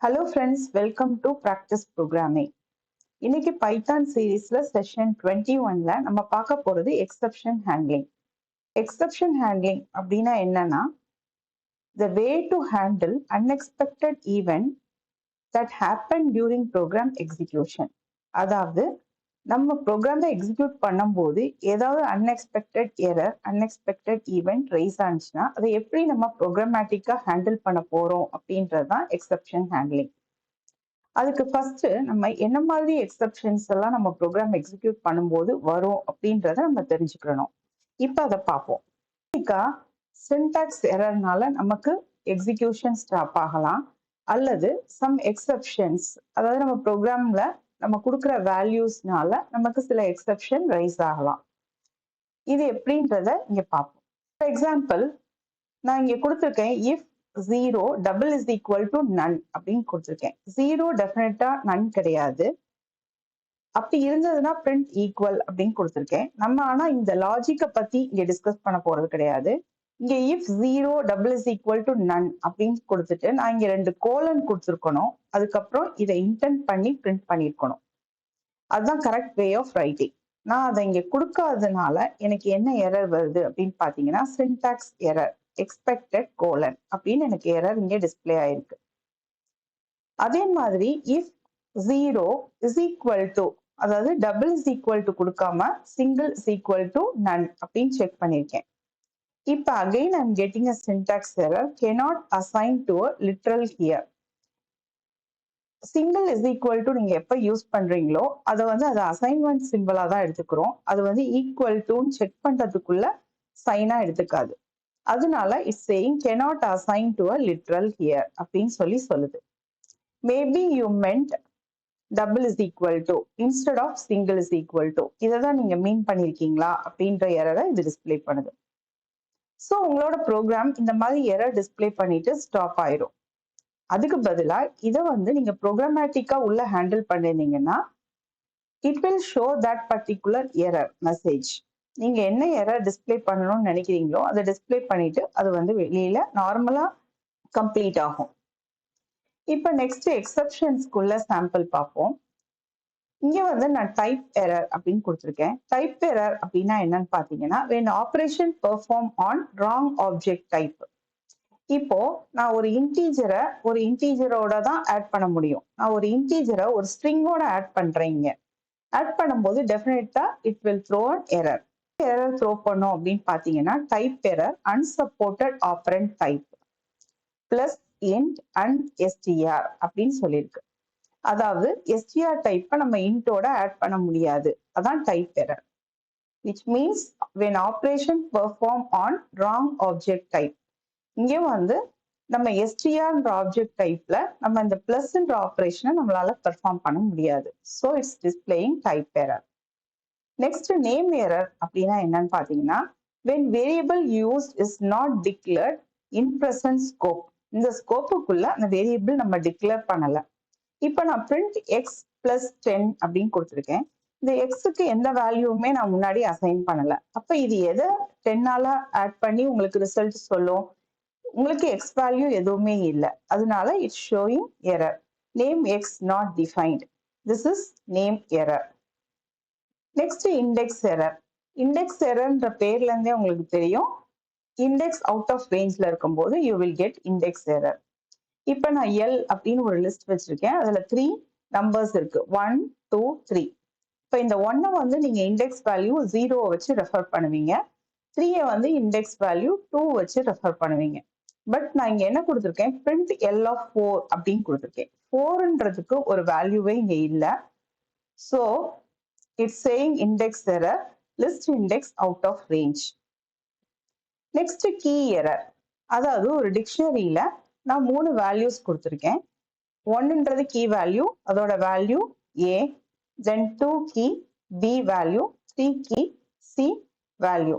Hello friends, welcome to Practice Programming. இன்னைக்கு Python சீரீஸ்ல session 21ல நம்ம பார்க்க போறது எக்ஸெப்ஷன் ஹேண்ட்லிங். எக்ஸெப்ஷன் ஹேண்ட்லிங் அப்படின்னா என்னன்னா, the way to handle unexpected event that happen during program execution. அதாவது நம்ம ப்ரோக்ராமை எக்ஸிக்யூட் பண்ணும்போது ஏதாவது unexpected error, unexpected event raise ஆனிச்சுன்னா அதை எப்படி நம்ம ப்ரோக்ராமேட்டிக்கா ஹேண்டில் பண்ண போறோம் அப்படின்றது தான் எக்ஸெப்ஷன் ஹேண்ட்லிங். அதுக்கு ஃபர்ஸ்ட் நம்ம என்ன மாதிரி எக்ஸெப்ஷன்ஸ் எல்லாம் நம்ம ப்ரோக்ராம் எக்ஸிக்யூட் பண்ணும்போது வரும் அப்படின்றத நம்ம தெரிஞ்சுக்கணும். இப்போ அதை பார்ப்போம். சின்டாக்ஸ் எரர்னால நமக்கு எக்ஸிக்யூஷன் ஸ்டாப் ஆகலாம், அல்லது சம் எக்ஸெப்ஷன்ஸ், அதாவது நம்ம ப்ரோக்ராம்ல நம்ம கொடுக்குற வேல்யூஸ்னால நமக்கு சில எக்ஸெப்ஷன் ரைஸ் ஆகலாம். இது எப்படின்றத இங்க பார்ப்போம். ஃபார் எக்ஸாம்பிள், நான் இங்க கொடுத்துருக்கேன் if 0 double is equal to none அப்படின்னு கொடுத்துருக்கேன். 0 டெஃபினட்டா நன் கிடையாது. அப்படி இருந்ததுன்னா print equal அப்படின்னு கொடுத்துருக்கேன். நம்ம ஆனா இந்த லாஜிக்கை பத்தி இங்க டிஸ்கஸ் பண்ண போறது கிடையாது. இங்க if 0 double is equal to none அப்படின்னு கொடுத்துட்டு நான் இங்க 2 கோலன் கொடுத்துருக்கணும். அதுக்கப்புறம் இதை இன்டென்ட் பண்ணி பிரிண்ட் பண்ணிருக்கணும். அதுதான் கரெக்ட் வே ஆஃப் ரைட்டிங். நான் அதை இங்க கொடுக்காததுனால எனக்கு என்ன எரர் வருது அப்படின்னு பாத்தீங்கன்னா, சின்டாக்ஸ் எரர், எக்ஸ்பெக்டட் கோலன் அப்படின்னு எனக்கு எரர் இங்க டிஸ்பிளே ஆயிருக்கு. அதே மாதிரி இஃப் 0 is equal to, அதாவது டபுள் இஸ் ஈக்குவல் டு கொடுக்காம single is equal to none அப்படின்னு செக் பண்ணிருக்கேன். இப்ப again I'm getting a syntax error, cannot assign to a literal here. Single is equal to நீங்க எப்ப யூஸ் பண்றீங்களோ அதை வந்து அது அசைன்மெண்ட் சிம்பிளா தான் எடுத்துக்கிறோம். அது வந்து ஈக்குவல் டுன்னு செக் பண்றதுக்குள்ள சைனா எடுத்துக்காது. அதனால it's saying cannot assign to a literal here அப்படின்னு சொல்லுது. Maybe you meant double is equal to instead of single is equal to, இதை தான் நீங்க மீன் பண்ணிருக்கீங்களா அப்படின்ற எரரை இது டிஸ்பிளே பண்ணுது. ஸோ உங்களோட ப்ரோக்ராம் இந்த மாதிரி எரர் டிஸ்பிளே பண்ணிட்டு ஸ்டாப் ஆயிரும். அதுக்கு பதிலா இதை வந்து நீங்க ப்ரோக்ராமேட்டிக்கா உள்ள ஹேண்டில் பண்ணிருந்தீங்கன்னா it will show that particular error message. நீங்க என்ன எரர் டிஸ்பிளே பண்ணணும்னு நினைக்கிறீங்களோ அதை டிஸ்பிளே பண்ணிட்டு அது வந்து வெளியில நார்மலா கம்ப்ளீட் ஆகும். இப்ப நெக்ஸ்ட் எக்ஸெப்ஷன்ஸ்க்குள்ள சாம்பிள் பார்ப்போம். இங்க வந்து நான் டைப் எரர் அப்படின்னு கொடுத்துருக்கேன். டைப் எரர் அப்படின்னா என்னன்னு பாத்தீங்கன்னா, when operation perform on wrong object type. இப்போ நான் ஒரு இன்டீஜரோட தான் ஆட் பண்ண முடியும். நான் ஒரு இன்டீஜரை ஒரு ஸ்ட்ரிங்கோட ஆட் பண்றேங்க. ஆட் பண்ணும்போது டெஃபினட்டா it will throw an error. Error throw பண்ணோம் அப்படின்னு பாத்தீங்கன்னா, type error unsupported operand type plus int and str அப்படின்னு சொல்லியிருக்கு. அதாவது str டைப்பை நம்ம இன்ட்டோட ஆட் பண்ண முடியாது. அதான் type error. which means when operation perform on wrong object type. இங்கே வந்து நம்ம strன்ற ஆப்ஜெக்ட் டைப்ல நம்ம இந்த பிளஸ்ன்ற ஆபரேஷனை நம்மளால பெர்ஃபார்ம் பண்ண முடியாது. So it's displaying type error. Next name error அப்படின்னா என்னன்னு பாத்தீங்கன்னா, when variable used is not declared in present scope. இந்த ஸ்கோப்புக்குள்ள அந்த வேரியபிள் நம்ம டிக்ளேர் பண்ணல. இப்ப நான் print x plus 10 அப்படின்னு கொடுத்துருக்கேன். இந்த எக்ஸுக்கு எந்த வேல்யூவுமே நான் முன்னாடி அசைன் பண்ணல. அப்ப இது எதை 10ஆல ஆட் பண்ணி உங்களுக்கு ரிசல்ட் சொல்லும்? உங்களுக்கு எக்ஸ் வேல்யூ எதுவுமே இல்லை. அதனால it's showing error. Name x not defined. This is name error. Next index error. Index எரர்ன்ற பேர்ல இருந்தே உங்களுக்கு தெரியும், இண்டெக்ஸ் அவுட் ஆஃப் ரேஞ்ச்ல இருக்கும்போது you will get index error. இப்ப நான் எல் அப்படின்னு ஒரு லிஸ்ட் வச்சிருக்கேன். அதுல 3 நம்பர்ஸ் இருக்கு, 1 2 3. இப்ப இந்த 1 வந்து நீங்க இண்டெக்ஸ் வேல்யூ 0 வச்சு ரெஃபர் பண்ணுவீங்க, 3 வந்து இண்டெக்ஸ் வேல்யூ 2 வச்சு ரெஃபர் பண்ணுவீங்க. பட் நான் இங்க என்ன கொடுத்துருக்கேன், print l of 4 அப்படின்னு கொடுத்துருக்கேன். 4ன்றதுக்கு ஒரு வேல்யூவே இங்க இல்ல. So it's saying index error, list index out of range. Next key error. அதாவது ஒரு டிக்ஷனரியில நான் 3 வேல்யூஸ் கொடுத்துருக்கேன். 1ன்றது கீ வேல்யூ, அதோட value a, then 2 key b value, 3 key c value.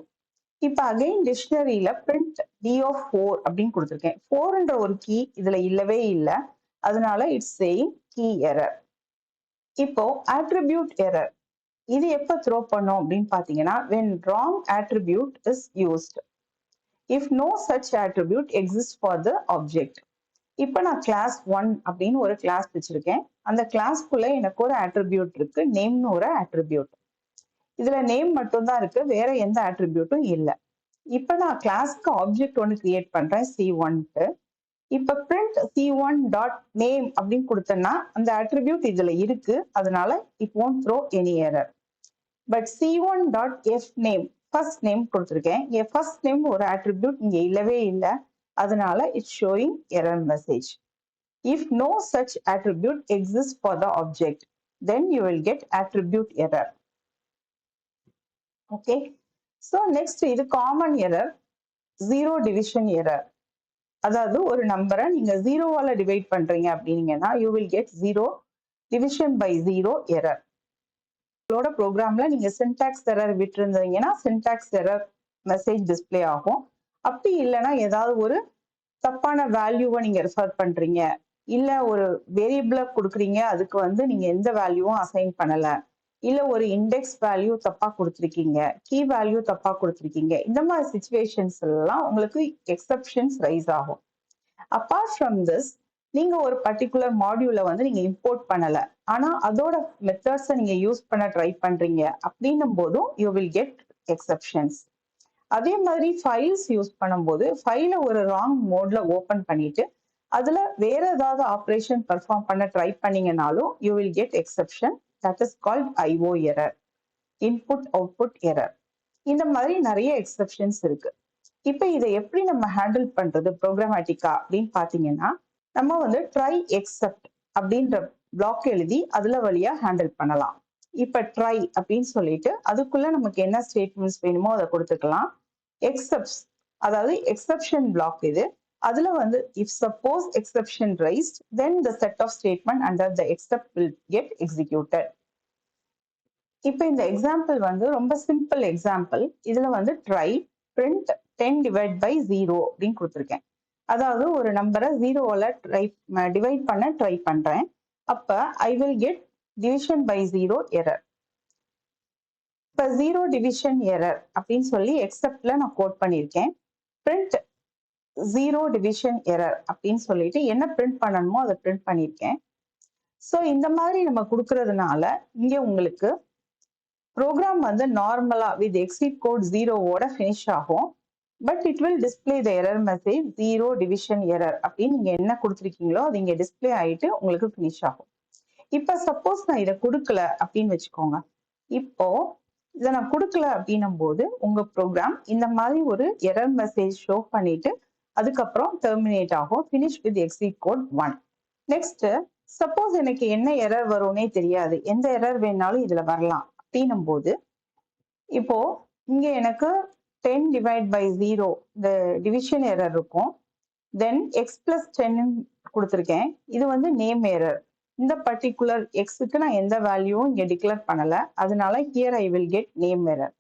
இப்ப அகைன் டிக்ஷனரியில print d of 4 அப்படின்னு கொடுத்துருக்கேன். 4ன்ற ஒரு கீ இதுல இல்லவே இல்லை. அதனால இட்ஸ் சேயிங் கீ எரர். இப்போ attribute எரர். இது எப்ப த்ரோ பண்ணோம் அப்படின்னு பாத்தீங்கன்னா, when wrong attribute is used. If no such attribute exists for the object. இப்போ நான் கிளாஸ் 1 அப்படின்னு ஒரு கிளாஸ் வச்சிருக்கேன். அந்த கிளாஸ்க்குள்ள எனக்கு ஒரு attribute இருக்கு. நேம்னு ஒரு attribute. இதுல நேம் மட்டும் தான் இருக்கு. வேற எந்த attributeம் இல்ல. இப்போ நான் கிளாஸ்க்கு ஆப்ஜெக்ட் ஒன்று கிரியேட் பண்றேன் C1க்கு. இப்போ print C1 டாட் நேம் அப்படின்னு கொடுத்தேன்னா அந்த attribute இதுல இருக்கு. அதனால it won't throw any error. But C1 dot F name first name கொடுத்துருக்கேன். ஃபர்ஸ்ட் நேம் ஒரு attribute இங்க இல்லவே இல்லை. அதனால it's showing error message. If no such attribute exists for the object, then you will get attribute error. Okay. So next இது common error, zero division error. அதாவது ஒரு நம்பரை நீங்க ஜீரோவால டிவைட் பண்றீங்க அப்படின்னீங்கன்னா you will get zero division by zero error. உங்களோட ப்ரோக்ராம்ல நீங்க syntax error விட்டுருந்தீங்கன்னா syntax error message display ஆகும். அப்படி இல்லைன்னா ஏதாவது ஒரு தப்பான வேல்யூவை நீங்க ரெஃபர் பண்றீங்க, இல்ல ஒரு வேரியபிளை கொடுக்குறீங்க, அதுக்கு வந்து நீங்க எந்த வேல்யூவும் அசைன் பண்ணல, இல்ல ஒரு இண்டெக்ஸ் வேல்யூ தப்பா கொடுத்துருக்கீங்க, கீ வேல்யூ தப்பா கொடுத்துருக்கீங்க, இந்த மாதிரி சிச்சுவேஷன்ஸ் எல்லாம் உங்களுக்கு எக்ஸப்ஷன்ஸ் ரைஸ் ஆகும். அப்பார்ட் ஃப்ரம் திஸ், நீங்க ஒரு பர்டிகுலர் மாடியூலை வந்து நீங்க இம்போர்ட் பண்ணல, ஆனா அதோட மெத்தட்ஸை நீங்க யூஸ் பண்ண ட்ரை பண்றீங்க அப்படின்னும் போதும் யூ வில் கெட் எக்ஸப்ஷன்ஸ். அதே மாதிரி ஃபைல்ஸ் யூஸ் பண்ணும்போது ஃபைலை ஒரு ராங் மோட்ல ஓபன் பண்ணிட்டு அதுல வேற ஏதாவது ஆப்ரேஷன் பெர்ஃபார்ம் பண்ண ட்ரை பண்ணீங்கனாலும் you will get exception. That is called IO error, input output error. இந்த மாதிரி நிறைய எக்ஸப்ஷன்ஸ் இருக்கு. இப்போ இதை எப்படி நம்ம ஹேண்டில் பண்றது ப்ரோக்ராமேட்டிக்கா அப்படின்னு பாத்தீங்கன்னா, நம்ம வந்து ட்ரை எக்ஸப்ட் அப்படின்ற பிளாக் எழுதி அதுல வழியா ஹேண்டில் பண்ணலாம். இப்ப ட்ரை அப்படின்னு சொல்லிட்டு அதுக்குள்ள நமக்கு என்ன ஸ்டேட்மெண்ட்ஸ் வேணுமோ அதை கொடுத்துக்கலாம். எக்ஸப்ட்ஸ், அதாவது எக்ஸப்ஷன் பிளாக் இது. அதுல வந்து if suppose exception raised, then the set of statement under the except will get executed. இப்போ இந்த எக்ஸாம்பிள் வந்து ரொம்ப சிம்பிள் எக்ஸாம்பிள். இதுல வந்து ட்ரை print 10 divide by 0 அப்படின்னு கொடுத்துருக்கேன். அதாவது ஒரு நம்பரை ஜீரோவால டிவைட் பண்ண ட்ரை பண்றேன். அப்ப I will get division by 0 எரர். இப்ப ஜீரோ டிவிஷன் எரர் அப்படின்னு சொல்லி எக்ஸப்ட்ல நான் கோட் பண்ணியிருக்கேன். print ஜீரோ டிவிஷன் எரர் அப்படின்னு சொல்லிட்டு என்ன பிரிண்ட் பண்ணணுமோ அதை பிரிண்ட் பண்ணியிருக்கேன். ஸோ இந்த மாதிரி நம்ம கொடுக்கறதுனால இங்க உங்களுக்கு ப்ரோக்ராம் வந்து நார்மலா வித் எக்ஸிட் கோட் ஜீரோவோட ஃபினிஷ் ஆகும். But it will display the error message zero division error அப்படின்னு நீங்க என்ன கொடுத்துருக்கீங்களோ அது இங்க டிஸ்பிளே ஆயிட்டு உங்களுக்கு ஃபினிஷ் ஆகும். இப்ப சப்போஸ் நான் இதை கொடுக்கல அப்படின்னு வச்சுக்கோங்க. இப்போ இதை நான் கொடுக்கல அப்படின்னும் போது உங்க ப்ரோக்ராம் இந்த மாதிரி ஒரு எரர் மெசேஜ் ஷோ பண்ணிட்டு அதுக்கப்புறம் டெர்மினேட் ஆகும். finish with exit code 1. Next, suppose எனக்கு என்ன எரர் வரும்னே தெரியாது, எந்த எரர் வேணாலும் இதுல வரலாம் அப்படின்னும் போது இப்போ இங்க எனக்கு 10 divide by 0 இந்த டிவிஷன் எரர் இருக்கும். தென் எக்ஸ் பிளஸ் 10 கொடுத்துருக்கேன். இது வந்து நேம் எரர். இந்த பர்டிகுலர் எக்ஸுக்கு நான் எந்த வேல்யூவும் இங்க டிக்ளேர் பண்ணல, அதனால here I will get name error.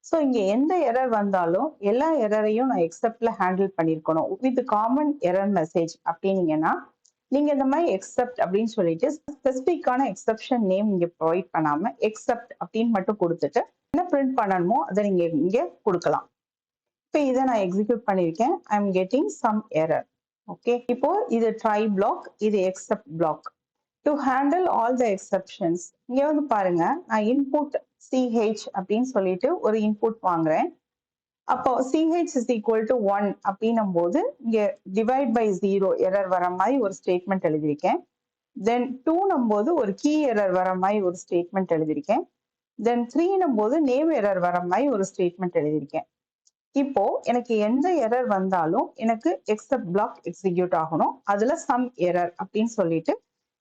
So இங்க எந்த எரர் வந்தாலும் எல்லா எரரையும் நான் எக்ஸப்ட்ல ஹேண்டில் பண்ணிருக்கணும் வித் காமன் எரர் மெசேஜ் அப்படின்னீங்கன்னா நீங்க இந்த மாதிரி எக்ஸப்ட் அப்படின்னு சொல்லிட்டு ஸ்பெசிபிக்கான எக்ஸப்ஷன் நேம் இங்க ப்ரொவைட் பண்ணாம எக்ஸப்ட் அப்படின்னு மட்டும் கொடுத்துட்டு என்ன பிரிண்ட் பண்ணணுமோ அதை நீங்க இங்க கொடுக்கலாம். இப்போ இதை நான் எக்ஸிக்யூட் பண்ணியிருக்கேன். I am getting some error. Okay, இப்போ இது ட்ரை பிளாக், இது except block. To handle all the exceptions இங்க வந்து பாருங்க, நான் இன்புட் CH அப்படின்னு சொல்லிட்டு ஒரு இன்புட் வாங்குறேன். அப்போ CH is equal to 1 அப்படின்னும் போது இங்க டிவைட் பை 0 எரர் வர மாதிரி ஒரு ஸ்டேட்மெண்ட் எழுதியிருக்கேன். தென் 2னும் போது ஒரு கீ எரர் வர மாதிரி ஒரு ஸ்டேட்மெண்ட் எழுதியிருக்கேன். தென் 3னும் போது நேம் எரர் வர மாதிரி ஒரு ஸ்டேட்மெண்ட் எழுதியிருக்கேன். இப்போ எனக்கு எந்த எரர் வந்தாலும் எனக்கு எக்ஸப்ட் பிளாக் எக்ஸிக்யூட் ஆகணும். அதுல சம் எரர் அப்படின்னு சொல்லிட்டு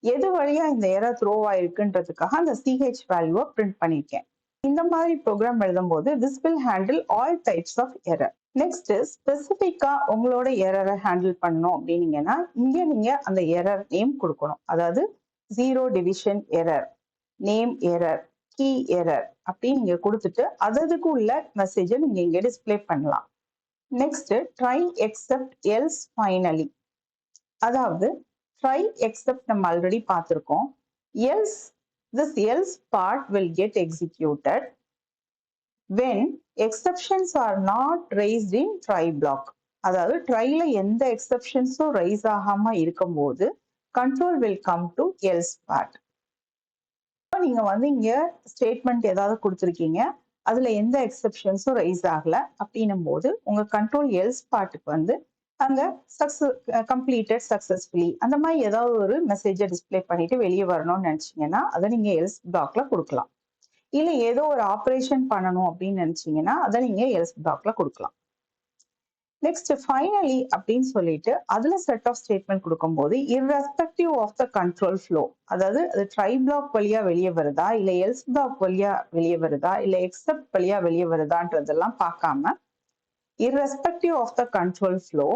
எது வழியா இந்த எரர் த்ரோ ஆயிருக்குன்றதுக்காக அந்த CH வேல்யூவை பிரிண்ட் பண்ணியிருக்கேன். இந்த மாதிரி ப்ரோக்ராம் எழுதும் போது this will handle all types of error. Next, ஸ்பெசிஃபிக்கா உங்களோட எரரை ஹேண்டில் பண்ணணும் அப்படின்னீங்கன்னா இங்க நீங்க அந்த எரர் நேம் கொடுக்கணும். அதாவது zero division error, name error, key error அப்படின்னு நீங்க கொடுத்துட்டு அதுக்கு உள்ள மெசேஜை நீங்க இங்க டிஸ்பிளே பண்ணலாம். Next, try accept else finally. அதாவது ட்ரை எக்ஸப்ட் நம்ம ஆல்ரெடி பார்த்திருக்கோம். Else, this else part will get executed when exceptions are not raised in try block. அதாவது ட்ரைல எந்த எக்ஸெப்ஷன்ஸும் ரைஸ் ஆகாம இருக்கும்போது control will come to else part. நீங்க வந்து இங்க ஸ்டேட்மெண்ட் ஏதாவது கொடுத்துருக்கீங்க, அதுல எந்த எக்ஸெப்ஷன்ஸும் ரைஸ் ஆகல அப்படின்னும் போது உங்க கண்ட்ரோல் எல்ஸ் பார்ட்டுக்கு வந்து அங்க கம்ப்ளீட்டட் சக்சஸ்ஃபுல்லி அந்த மாதிரி ஏதாவது ஒரு மெசேஜை டிஸ்பிளே பண்ணிட்டு வெளியே வரணும்னு நினைச்சீங்கன்னா அதை நீங்க எல்ஸ் பிளாக்ல கொடுக்கலாம். இல்ல ஏதோ ஒரு ஆப்ரேஷன் பண்ணணும் அப்படின்னு நினைச்சீங்கன்னா அதை நீங்க எல்ஸ் பிளாக்ல கொடுக்கலாம். நெக்ஸ்ட் ஃபைனலி அப்படின்னு சொல்லிட்டு அதுல செட் ஆஃப் ஸ்டேட்மெண்ட் கொடுக்கும்போது irrespective of the control flow, அதாவது அது ட்ரை பிளாக் வழியா வெளியே வருதா இல்ல எல்ஸ் பிளாக் வழியா வெளியே வருதா இல்ல எக்ஸப்ட் வழியா வெளியே வருதான்றதெல்லாம் பார்க்காம irrespective of the control flow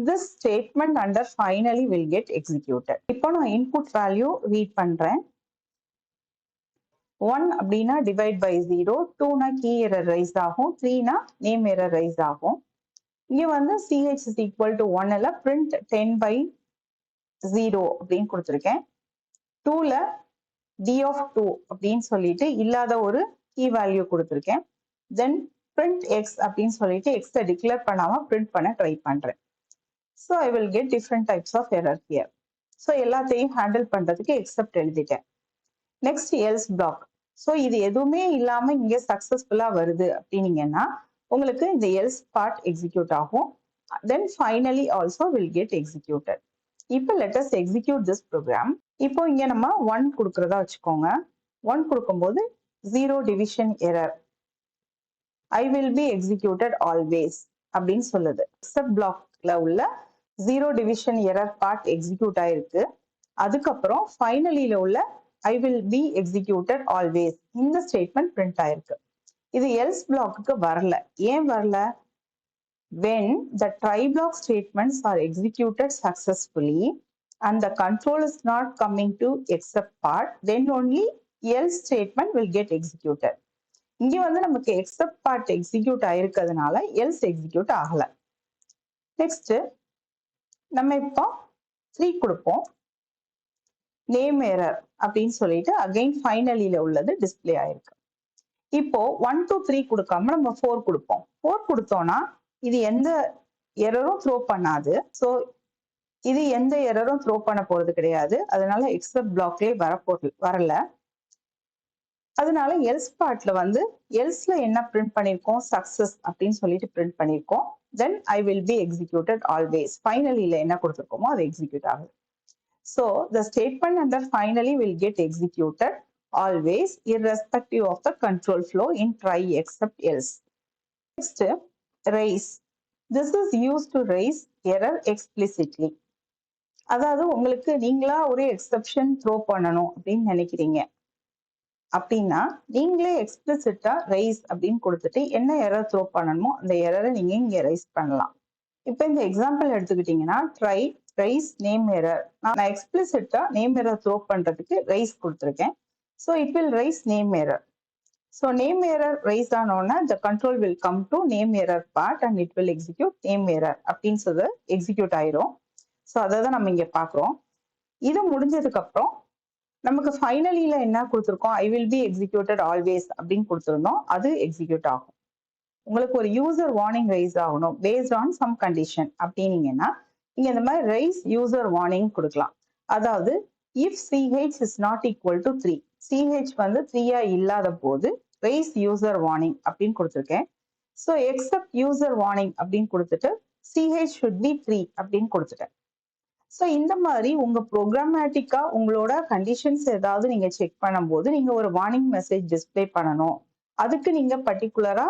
this statement under finally will get executed. இப்போ நான் இன்புட் வேல்யூ ரீட் பண்றேன். 1 அப்படின்னா டிவைட் பை 0, 2னா கீ எரர் ரைஸ் ஆகும், 3னா நேம் எரர் ரைஸ் ஆகும். இங்க வந்து ch is equal to 1ல print 10 by 0 அப்படின்னு கொடுத்துருக்கேன். 2ல d of 2 அப்படின்னு சொல்லிட்டு இல்லாத ஒரு கீ வேல்யூ கொடுத்துருக்கேன். தென் print x அப்படின்னு சொல்லிட்டு x டிக்ளேர் பண்ணாம பிரிண்ட் பண்ண ட்ரை பண்றேன். So I will get different types of error here. So எல்லாத்தையும் ஹேண்டில் பண்றதுக்கு எக்ஸப்ட் எழுதிட்டேன். Next else black. ஸோ இது எதுவுமே இல்லாம இங்க சக்சஸ்ஃபுல்லா வருது அப்படின்னீங்கன்னா உங்களுக்கு இந்த எல்ஸ் பார்ட் எக்ஸிக்யூட் ஆகும். Then finally also will get executed. இப்போ let us execute this program. இப்போ இங்க நம்ம 1 கொடுக்கறதா வச்சுக்கோங்க. 1 கொடுக்கும்போது 0 division error I will be executed always அப்படின்னு சொல்லுது. எக்ஸப்ட் பிளாக்ல உள்ள 0 டிவிஷன் எரர் பார்ட் எக்ஸிக்யூட் ஆயிருக்கு. அதுக்கப்புறம் ஃபைனலில உள்ள ஐ வில் பி எக்ஸிக்யூட்டட் ஆல்வேஸ் இந்த ஸ்டேட்மெண்ட் பிரிண்ட் ஆயிருக்கு. இது எல்ஸ் பிளாக்கு வரல. ஏன் வரல? when the try block statements are executed successfully and the control is not coming to except part, then only else statement will get executed. இங்க வந்து நமக்கு except part execute ஆயிருக்கிறதுனால else execute ஆகல. Next நம்ம இப்போ 3 கொடுப்போம். நேம் எரர் அப்படின்னு சொல்லிட்டு again ஃபைனலில உள்ளது டிஸ்பிளே ஆயிருக்கு. இப்போ 1 to 3 கொடுக்காம நம்ம 4 கொடுப்போம். 4 கொடுத்தோம்னா இது எந்த எரரும் த்ரோ பண்ணாது. ஸோ இது எந்த எரரும் த்ரோ பண்ண போறது கிடையாது. அதனால எக்ஸப்ட் பிளாக்லேயே வரல. அதனால எல்ஸ் பார்ட்ல வந்து எல்ஸ்ல என்ன பிரிண்ட் பண்ணிருக்கோம்? சக்சஸ் அப்படின்னு சொல்லிட்டு பிரிண்ட் பண்ணிருக்கோம். Then I will be executed always. ஃபைனலில என்ன கொடுத்துருக்கோமோ அது எக்ஸிக்யூட் ஆகுது. So the statement under finally will get executed always irrespective of the control flow in try except else. Next, raise. This is used to raise error explicitly. அதாவது உங்களுக்கு நீங்களா ஒரு exception throw பண்ணணும் அப்படின்னு நினைக்கிறீங்க அப்படின்னா நீங்களே எக்ஸ்பிளிசிட்டா ரைஸ் அப்படின்னு கொடுத்துட்டு என்ன எரர் த்ரோ பண்ணணுமோ அந்த எரரை நீங்க இங்க ரைஸ் பண்ணலாம். இப்போ இந்த எக்ஸாம்பிள் எடுத்துக்கிட்டீங்கன்னா ட்ரை ரைஸ் நேம் எரர். நான் எக்ஸ்பிளிசிட்டா நேம் எரர் த்ரோ பண்றதுக்கு ரைஸ் கொடுத்துருக்கேன். So it will raise name error. So name error raise ஆனோன்னா the control will come to name error part and it will execute name error அப்படின்னு சொல்லி execute ஆயிரும். So அதை தான் நம்ம இங்க பார்க்குறோம். இது முடிஞ்சதுக்கு அப்புறம் நமக்கு ஃபைனலில என்ன கொடுத்துருக்கோம்? ஐ வில் பி எக்ஸிக்யூட்டட் ஆல்வேஸ் அப்படின்னு கொடுத்துருந்தோம். அது எக்ஸிக்யூட் ஆகும். உங்களுக்கு ஒரு யூசர் வார்னிங் ரைஸ் ஆகணும் பேஸ்ட் ஆன் சம் கண்டிஷன் அப்படின்னீங்கன்னா நீங்க இந்த மாதிரி ரைஸ் யூசர் வார்னிங் கொடுக்கலாம். அதாவது if ch is not equal to 3, ch வந்து 3 இல்லாத போது raise user warning அப்படின்னு கொடுத்துருக்கேன். ஸோ except user warning அப்படின்னு கொடுத்துட்டு ch should be 3 அப்படின்னு கொடுத்துட்டேன். ஸோ இந்த மாதிரி உங்க ப்ரோக்ராமேட்டிக்கா உங்களோட கண்டிஷன்ஸ் ஏதாவது நீங்க செக் பண்ணும்போது நீங்க ஒரு வார்னிங் மெசேஜ் டிஸ்பிளே பண்ணணும், அதுக்கு நீங்க பர்டிகுலரா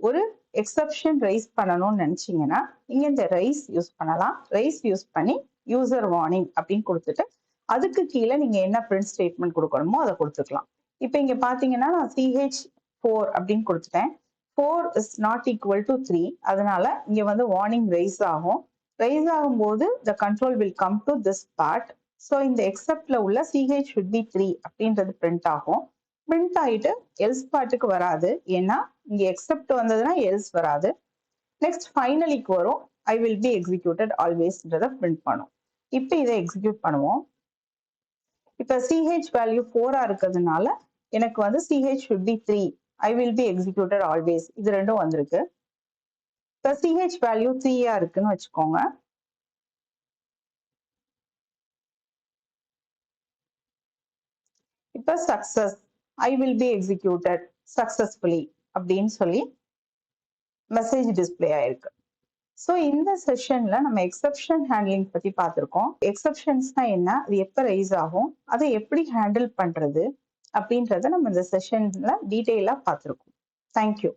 ஒரு எக்ஸப்ஷன் ரைஸ் பண்ணணும்னு நினைச்சீங்கன்னா நீங்க இந்த ரைஸ் யூஸ் பண்ணலாம். ரைஸ் யூஸ் பண்ணி யூசர் வார்னிங் அப்படின்னு கொடுத்துட்டு அதுக்கு கீழே நீங்க என்ன பிரிண்ட் ஸ்டேட்மெண்ட் கொடுக்கணுமோ அதை கொடுத்துக்கலாம். இப்போ இங்க பாத்தீங்கன்னா நான் ch4 அப்படின்னு கொடுத்துட்டேன். 4 is not equal to 3. அதனால இங்க வந்து வார்னிங் ரைஸ் ஆகும். ரைஸ் ஆகும்போது the control will come to this part. So இந்த எக்ஸப்ட்ல உள்ள ch should be 3 அப்படின்றது பிரிண்ட் ஆகும். பிரிண்ட் ஆயிட்டு எல்ஸ் பார்ட்டுக்கு வராது. ஏன்னா இங்க எக்ஸப்ட் வந்ததுன்னா எல்ஸ் வராது. நெக்ஸ்ட் ஃபைனலிக்கு வரும். ஐ வில் பி எக்ஸிக்யூட்டட் ஆல்வேஸ்ன்றதை பிரிண்ட் பண்ணும். இப்போ இதை எக்ஸிக்யூட் பண்ணுவோம். இப்போ ch வேல்யூ 4 இருக்கிறதுனால எனக்கு வந்து ch should be 3, I will be executed always இது ரெண்டும் வந்திருக்கு. இப்போ சிஹெச் வேல்யூ 3 இருக்குன்னு வச்சுக்கோங்க. இப்போ success, I will be executed successfully அப்படின்னு சொல்லி மெசேஜ் டிஸ்பிளே ஆயிருக்கு. ஸோ இந்த செஷன்ல நம்ம எக்ஸெப்ஷன் ஹேண்ட்லிங் பத்தி பார்த்திருக்கோம். எக்ஸெப்ஷன்ஸ்னா என்ன, அது எப்போ ரைஸ் ஆகும், அதை எப்படி ஹேண்டில் பண்றது அப்படின்றத நம்ம இந்த செஷன்ல டீட்டெயிலா பார்த்திருக்கோம். தேங்க்யூ.